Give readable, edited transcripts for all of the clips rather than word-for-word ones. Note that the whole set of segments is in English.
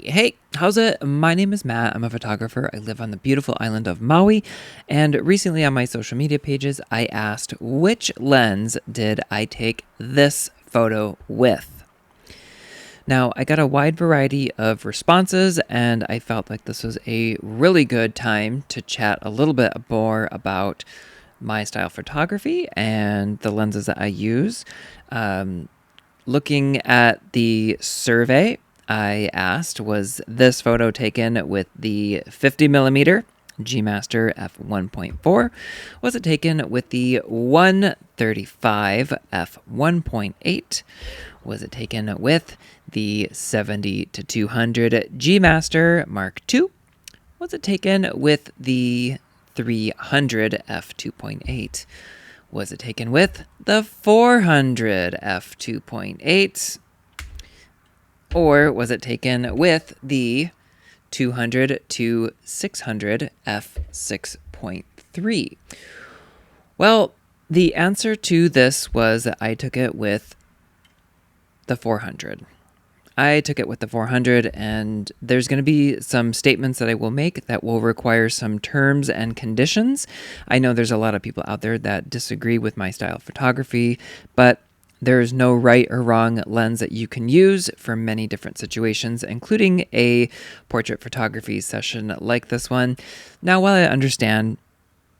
Hey, how's it? My name is Matt. I'm a photographer. I live on the beautiful island of Maui. And recently on my social media pages, I asked which lens did I take this photo with? Now, I got a wide variety of responses, and I felt like this was a really good time to chat a little bit more about my style photography and the lenses that I use. Looking at the survey, I asked, was this photo taken with the 50 millimeter G Master f1.4? Was it taken with the 135 f1.8? Was it taken with the 70 to 200 G Master Mark II? Was it taken with the 300 f2.8? Was it taken with the 400 f2.8? Or was it taken with the 200 to 600 f6.3? Well, the answer to this was that I took it with the 400. I took it with the 400, and there's going to be some statements that I will make that will require some terms and conditions. I know there's a lot of people out there that disagree with my style of photography, but there's no right or wrong lens that you can use for many different situations, including a portrait photography session like this one. Now, while I understand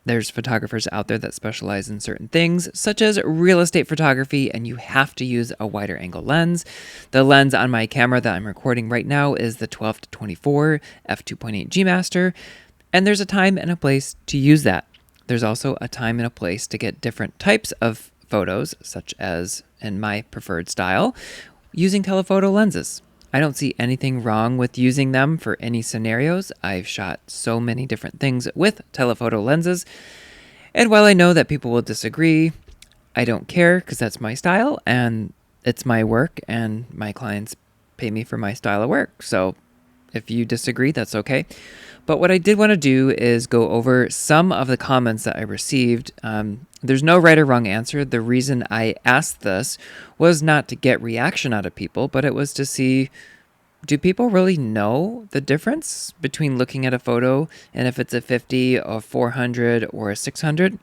there's photographers out there that specialize in certain things, such as real estate photography, and you have to use a wider angle lens. The lens on my camera that I'm recording right now is the 12 to 24 f2.8 G Master, and there's a time and a place to use that. There's also a time and a place to get different types of photos, such as in my preferred style, using telephoto lenses. I don't see anything wrong with using them for any scenarios. I've shot so many different things with telephoto lenses. And while I know that people will disagree, I don't care because that's my style and it's my work and my clients pay me for my style of work. So if you disagree, that's okay. But what I did want to do is go over some of the comments that I received. There's no right or wrong answer. The reason I asked this was not to get reaction out of people, but it was to see, do people really know the difference between looking at a photo and if it's a 50, a 400, or a 600?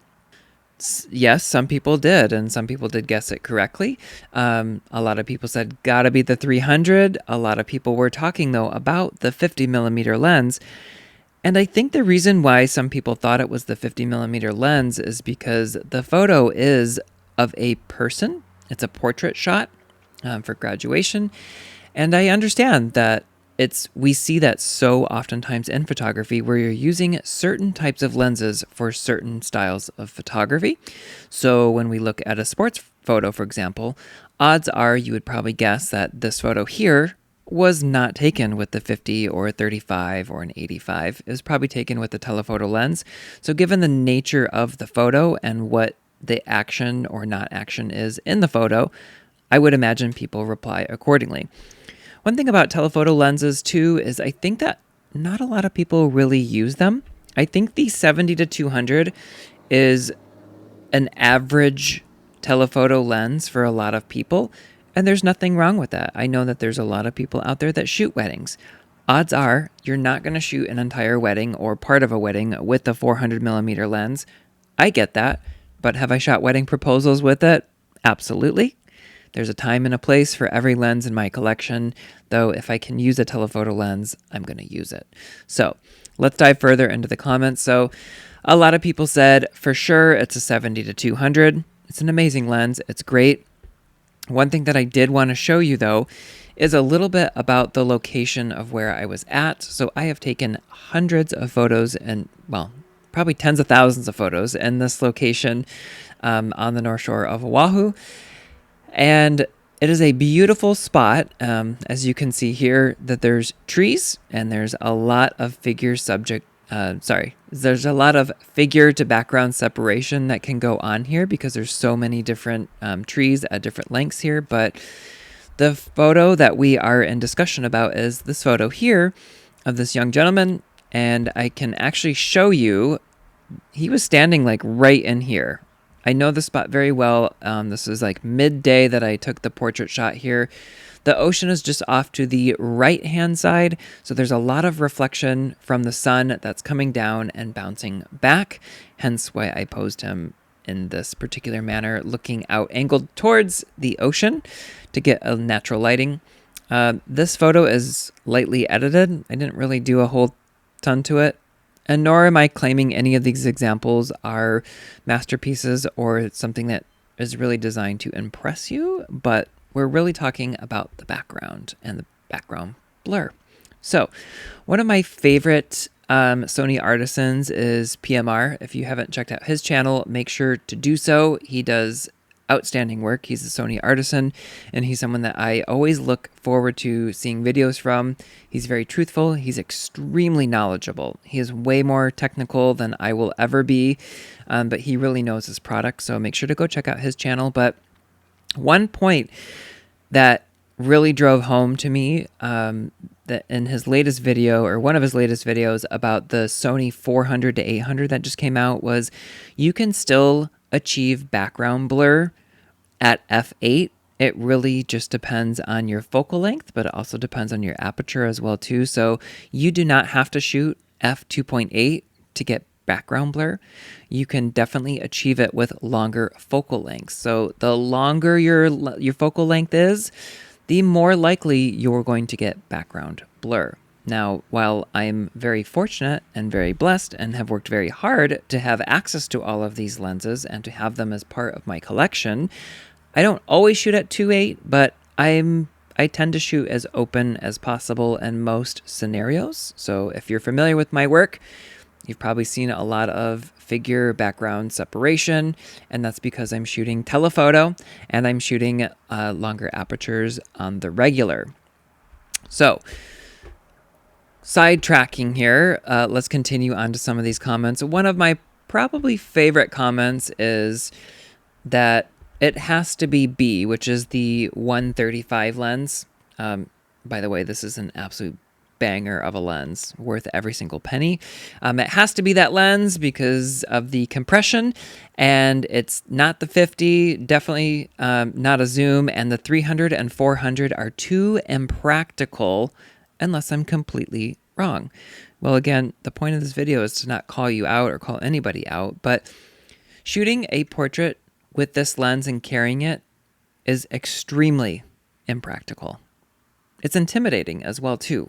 Yes, some people did, and some people did guess it correctly. A lot of people said, gotta be the 300. A lot of people were talking, though, about the 50 millimeter lens. And I think the reason why some people thought it was the 50 millimeter lens is because the photo is of a person. It's a portrait shot for graduation. And I understand that we see that so oftentimes in photography where you're using certain types of lenses for certain styles of photography. So when we look at a sports photo, for example, odds are you would probably guess that this photo here was not taken with the 50 or a 35 or an 85. It was probably taken with the telephoto lens. So given the nature of the photo and what the action or not action is in the photo, I would imagine people reply accordingly. One thing about telephoto lenses too is I think that not a lot of people really use them. I think the 70 to 200 is an average telephoto lens for a lot of people. And there's nothing wrong with that. I know that there's a lot of people out there that shoot weddings. Odds are you're not going to shoot an entire wedding or part of a wedding with the 400 millimeter lens. I get that, but have I shot wedding proposals with it? Absolutely. There's a time and a place for every lens in my collection, though if I can use a telephoto lens, I'm going to use it. So let's dive further into the comments. So a lot of people said, for sure, it's a 70 to 200. It's an amazing lens. It's great. One thing that I did want to show you, though, is a little bit about the location of where I was at. So I have taken hundreds of photos and, well, probably tens of thousands of photos in this location on the North Shore of Oahu. And it is a beautiful spot. As you can see here, that there's trees and there's a lot of there's a lot of figure to background separation that can go on here because there's so many different trees at different lengths here. But the photo that we are in discussion about is this photo here of this young gentleman. And I can actually show you, he was standing like right in here. I know the spot very well. This was like midday that I took the portrait shot here. The ocean is just off to the right-hand side, so there's a lot of reflection from the sun that's coming down and bouncing back, hence why I posed him in this particular manner, looking out angled towards the ocean to get a natural lighting. This photo is lightly edited. I didn't really do a whole ton to it, and nor am I claiming any of these examples are masterpieces or something that is really designed to impress you, but we're really talking about the background and the background blur. So one of my favorite Sony artisans is PMR. If you haven't checked out his channel, make sure to do so. He does outstanding work. He's a Sony artisan, and he's someone that I always look forward to seeing videos from. He's very truthful. He's extremely knowledgeable. He is way more technical than I will ever be, but he really knows his product, so make sure to go check out his channel. But one point that really drove home to me that in his latest video, or one of his latest videos about the Sony 400 to 800 that just came out, was you can still achieve background blur at f8. It really just depends on your focal length, but it also depends on your aperture as well too. So you do not have to shoot f2.8 to get background blur. You can definitely achieve it with longer focal lengths. So the longer your focal length is, the more likely you're going to get background blur. Now, while I'm very fortunate and very blessed and have worked very hard to have access to all of these lenses and to have them as part of my collection, I don't always shoot at 2.8, but I tend to shoot as open as possible in most scenarios. So if you're familiar with my work, you've probably seen a lot of figure background separation, and that's because I'm shooting telephoto and I'm shooting longer apertures on the regular. So, sidetracking here, let's continue on to some of these comments. One of my probably favorite comments is that it has to be B, which is the 135 lens. By the way, this is an absolute banger of a lens, worth every single penny. It has to be that lens because of the compression, and it's not the 50, definitely not a zoom, and the 300 and 400 are too impractical unless I'm completely wrong. Well, again, the point of this video is to not call you out or call anybody out, but shooting a portrait with this lens and carrying it is extremely impractical. It's intimidating as well too.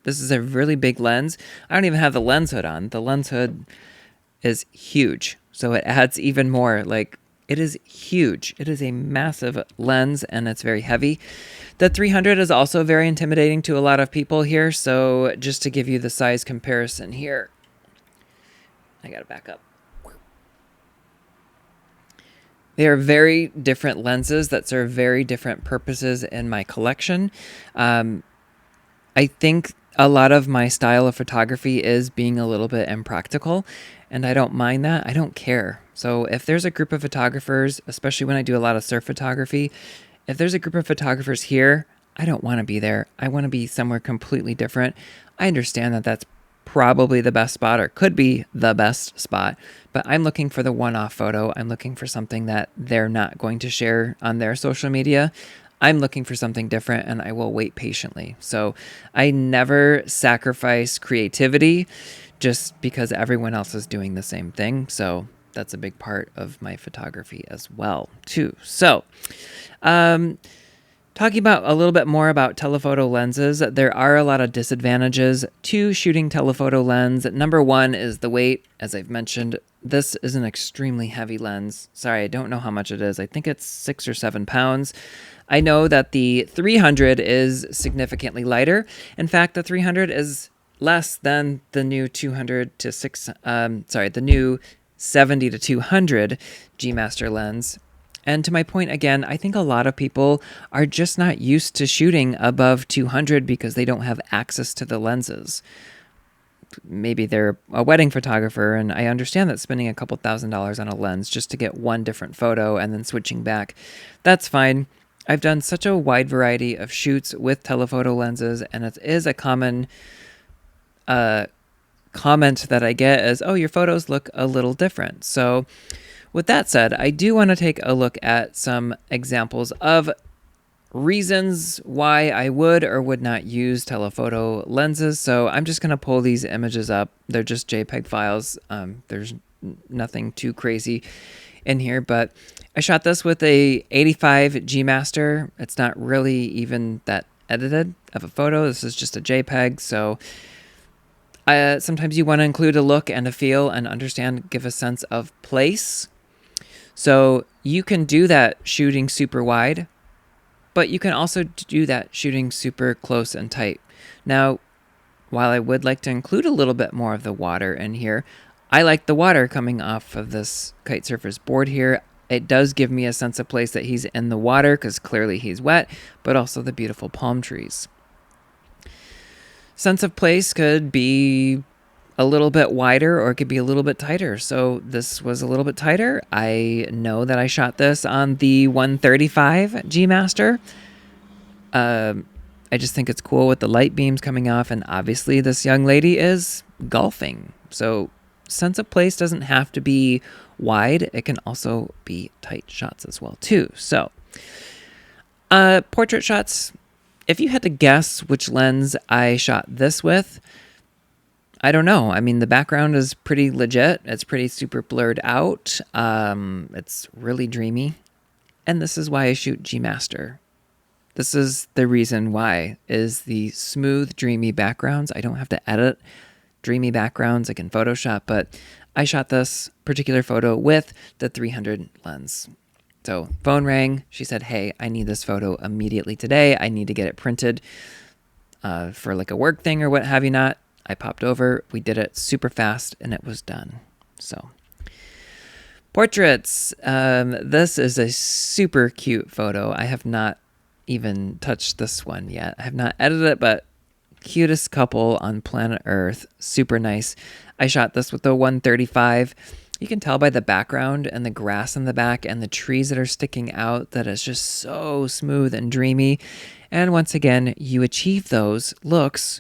This is a really big lens. I don't even have the lens hood on. The lens hood is huge, so it adds even more. Like, it is huge. It is a massive lens, and it's very heavy. The 300 is also very intimidating to a lot of people here, so just to give you the size comparison here, I gotta back up. They are very different lenses that serve very different purposes in my collection. I think a lot of my style of photography is being a little bit impractical, and I don't mind that. I don't care. So if there's a group of photographers, especially when I do a lot of surf photography, if there's a group of photographers here, I don't want to be there. I want to be somewhere completely different. I understand that that's probably the best spot or could be the best spot, but I'm looking for the one-off photo. I'm looking for something that they're not going to share on their social media. I'm looking for something different, and I will wait patiently. So I never sacrifice creativity just because everyone else is doing the same thing. So that's a big part of my photography as well, too. So talking about a little bit more about telephoto lenses, there are a lot of disadvantages to shooting telephoto lens. Number one is the weight. As I've mentioned, this is an extremely heavy lens. Sorry, I don't know how much it is. I think it's 6 or 7 pounds. I know that the 300 is significantly lighter. In fact, the 300 is less than the new the new 70 to 200 G Master lens. And to my point again, I think a lot of people are just not used to shooting above 200 because they don't have access to the lenses. Maybe they're a wedding photographer, and I understand that spending a couple $1,000s on a lens just to get one different photo and then switching back, that's fine. I've done such a wide variety of shoots with telephoto lenses, and it is a common comment that I get is, oh, your photos look a little different. So with that said, I do want to take a look at some examples of reasons why I would or would not use telephoto lenses. So I'm just going to pull these images up. They're just JPEG files. There's nothing too crazy in here, but I shot this with a 85 G Master. It's not really even that edited of a photo. This is just a JPEG. So sometimes you want to include a look and a feel and understand, give a sense of place. So you can do that shooting super wide, but you can also do that shooting super close and tight. Now, while I would like to include a little bit more of the water in here, I like the water coming off of this kite surfer's board here. It does give me a sense of place that he's in the water because clearly he's wet, but also the beautiful palm trees. Sense of place could be a little bit wider or it could be a little bit tighter. So this was a little bit tighter. I know that I shot this on the 135 G Master. I just think it's cool with the light beams coming off, and obviously this young lady is golfing. So sense of place doesn't have to be wide. It can also be tight shots as well too. So portrait shots, if you had to guess which lens I shot this with, I don't know. I mean, the background is pretty legit. It's pretty super blurred out. It's really dreamy. And this is why I shoot G Master. This is the reason why, is the smooth, dreamy backgrounds. I don't have to edit dreamy backgrounds. I can Photoshop, but I shot this particular photo with the 300 lens. So phone rang. She said, hey, I need this photo immediately today. I need to get it printed for like a work thing or what have you not. I popped over. We did it super fast and it was done. So portraits. This is a super cute photo. I have not even touched this one yet. I have not edited it, but cutest couple on planet Earth. Super nice. I shot this with the 135. You can tell by the background and the grass in the back and the trees that are sticking out that it's just so smooth and dreamy. And once again, you achieve those looks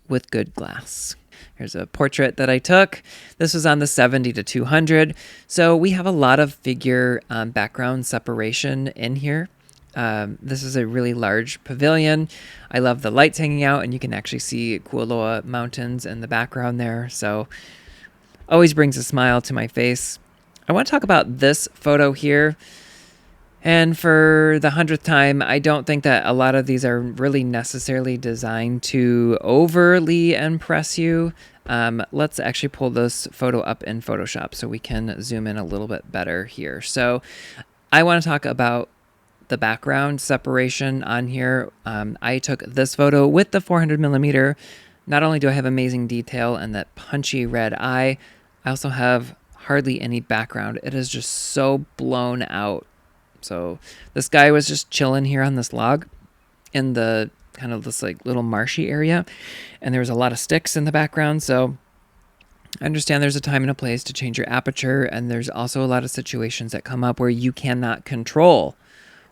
with good glass. Here's a portrait that I took. This was on the 70 to 200. So we have a lot of figure background separation in here. This is a really large pavilion. I love the lights hanging out, and you can actually see Kualoa Mountains in the background there. So always brings a smile to my face. I want to talk about this photo here. And for the 100th time, I don't think that a lot of these are really necessarily designed to overly impress you. Let's actually pull this photo up in Photoshop so we can zoom in a little bit better here. So I want to talk about the background separation on here. I took this photo with the 400 millimeter. Not only do I have amazing detail and that punchy red eye, I also have hardly any background. It is just so blown out. So this guy was just chilling here on this log in the kind of this like little marshy area, and there was a lot of sticks in the background. So I understand there's a time and a place to change your aperture, and there's also a lot of situations that come up where you cannot control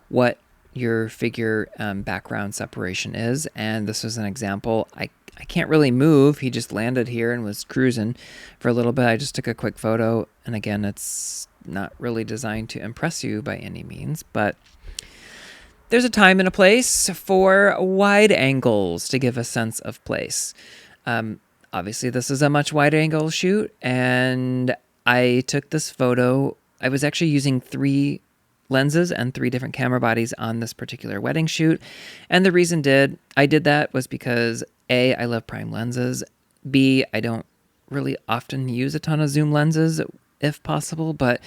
what your figure background separation is. And this was an example. I can't really move. He just landed here and was cruising for a little bit. I just took a quick photo, and again, it's not really designed to impress you by any means, but there's a time and a place for wide angles to give a sense of place. Obviously, this is a much wide angle shoot, and I took this photo. I was actually using 3 lenses and 3 different camera bodies on this particular wedding shoot. And the reason I did that was because A, I love prime lenses. B, I don't really often use a ton of zoom lenses if possible, but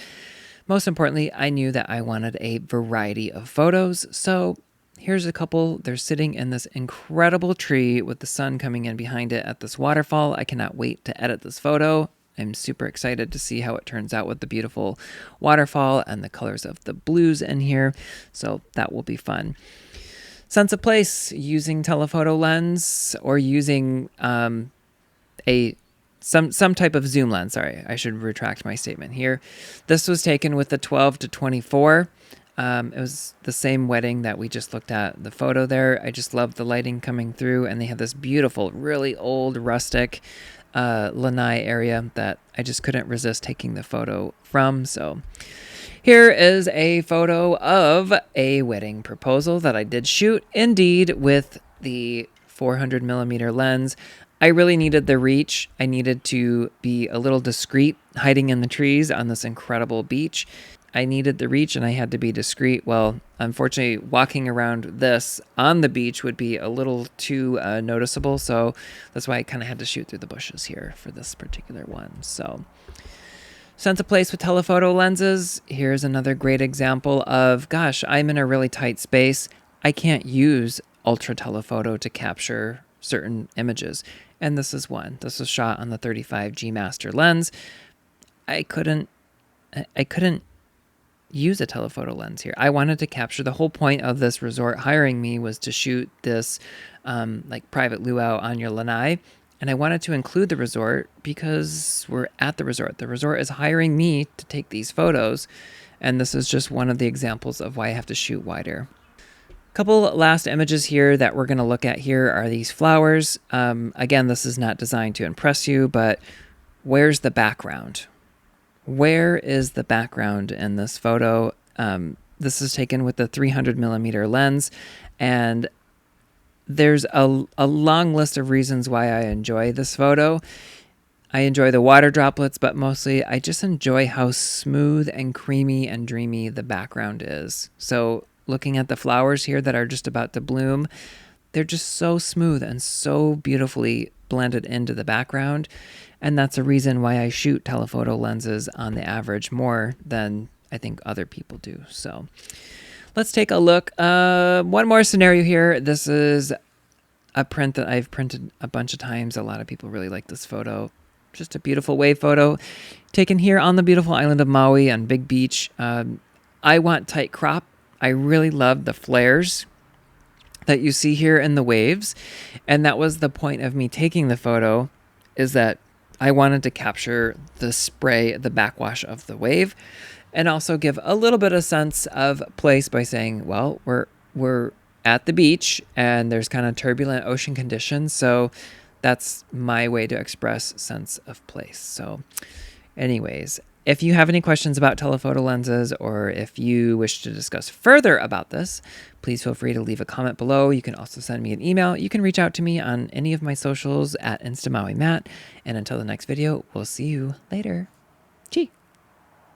most importantly, I knew that I wanted a variety of photos. So here's a couple. They're sitting in this incredible tree with the sun coming in behind it at this waterfall. I cannot wait to edit this photo. I'm super excited to see how it turns out with the beautiful waterfall and the colors of the blues in here. So that will be fun. Sense of place, using telephoto lens or using some type of zoom lens. Sorry, I should retract my statement here. This was taken with the 12 to 24. It was the same wedding that we just looked at the photo there. I just love the lighting coming through, and they have this beautiful, really old, rustic lanai area that I just couldn't resist taking the photo from. So here is a photo of a wedding proposal that I did shoot, indeed, with the 400 millimeter lens. I really needed the reach. I needed to be a little discreet, hiding in the trees on this incredible beach. I needed the reach and I had to be discreet. Well, unfortunately, walking around this on the beach would be a little too noticeable. So that's why I kind of had to shoot through the bushes here for this particular one. So sense of place with telephoto lenses. Here's another great example of, gosh, I'm in a really tight space. I can't use ultra telephoto to capture certain images. And this is one. This was shot on the 35G Master lens. I couldn't use a telephoto lens here. I wanted to capture, the whole point of this resort hiring me was to shoot this like private luau on your lanai. And I wanted to include the resort because we're at the resort. The resort is hiring me to take these photos. And this is just one of the examples of why I have to shoot wider. Couple last images here that we're going to look at here are these flowers. Again, this is not designed to impress you, but where's the background? Where is the background in this photo? This is taken with the 300 millimeter lens, and there's a long list of reasons why I enjoy this photo. I enjoy the water droplets, but mostly I just enjoy how smooth and creamy and dreamy the background is. So looking at the flowers here that are just about to bloom, they're just so smooth and so beautifully blended into the background. And that's a reason why I shoot telephoto lenses on the average more than I think other people do. So let's take a look. One more scenario here. This is a print that I've printed a bunch of times. A lot of people really like this photo. Just a beautiful wave photo taken here on the beautiful island of Maui on Big Beach. I want tight crop. I really love the flares that you see here in the waves. And that was the point of me taking the photo, is that I wanted to capture the spray, the backwash of the wave, and also give a little bit of sense of place by saying, well, we're at the beach and there's kind of turbulent ocean conditions. So that's my way to express sense of place. So anyways, if you have any questions about telephoto lenses, or if you wish to discuss further about this, please feel free to leave a comment below. You can also send me an email. You can reach out to me on any of my socials at InstaMauiMatt. And until the next video, we'll see you later. Gee.